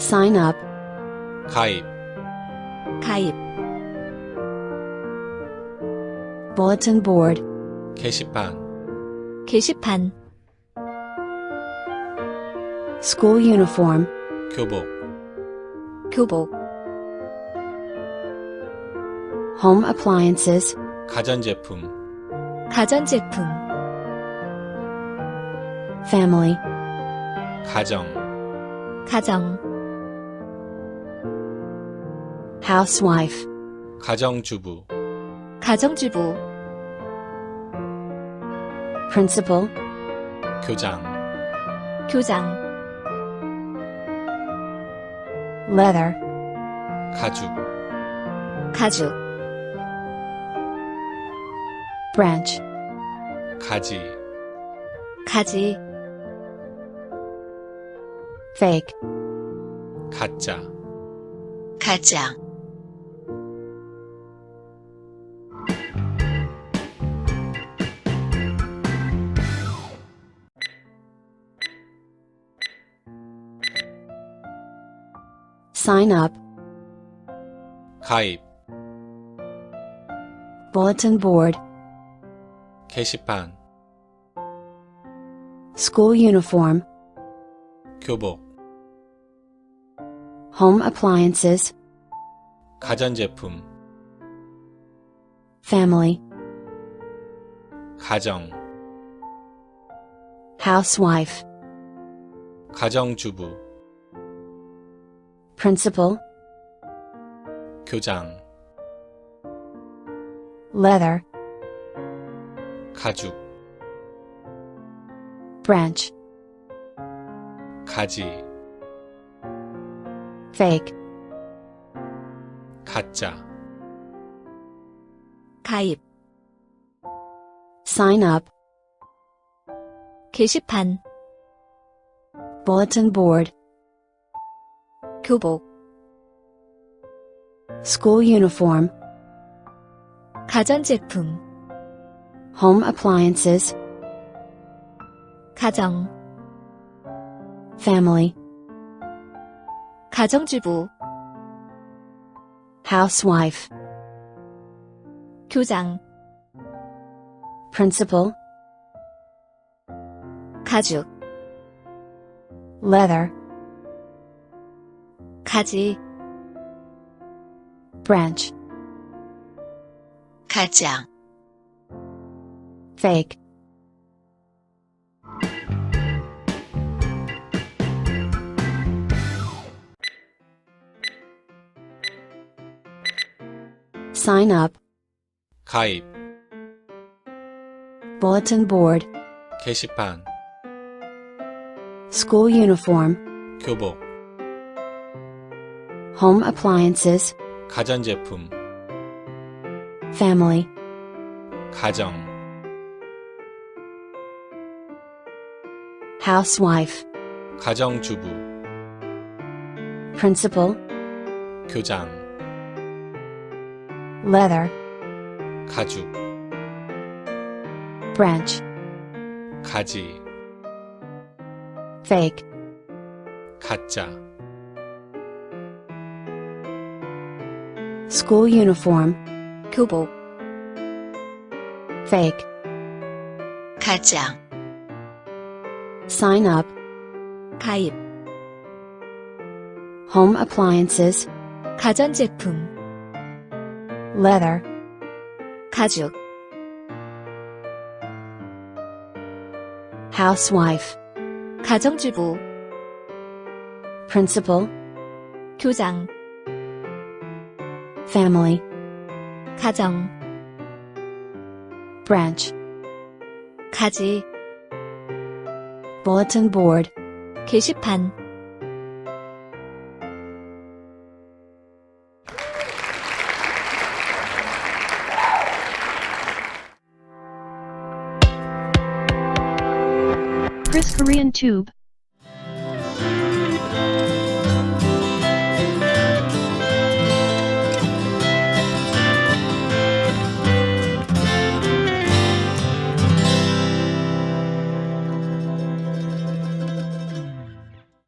sign up, 가입, 가입, bulletin board, 게시판, 게시판, school uniform, 교복, 교복, home appliances, 가전제품, 가전제품, family, 가정, 가정, housewife, 가정주부, 가정주부, principal, 교장, 교장, leather, 가죽, 가죽, branch, 가지, 가지, fake, 가짜, 가짜, sign up, 가입, bulletin board, 게시판, school uniform, 교복, home appliances, 가전제품, family, 가정, housewife, 가정주부, principal, 교장, leather, 가죽, branch, 가지, fake, 가짜, 가입, sign up, 게시판, bulletin board, 교복, school uniform, 가전제품, home appliances, 가정, family, 가정주부, housewife, 교장, principal, 가죽, leather, 가지, branch, 가장, fake, sign up, 가입, bulletin board, 게시판, school uniform, 교복, home appliances, 가전제품, family, 가정, housewife, 가정주부, principal, 교장, leather, 가죽, branch, 가지, fake, 가짜, school uniform, 교복, fake, 가장, sign up, 가입, home appliances, 가전제품, leather, 가죽, housewife, 가정주부, principal, 교장, family, 가정, branch, 가지, bulletin board, 게시판, Kris Korean Tube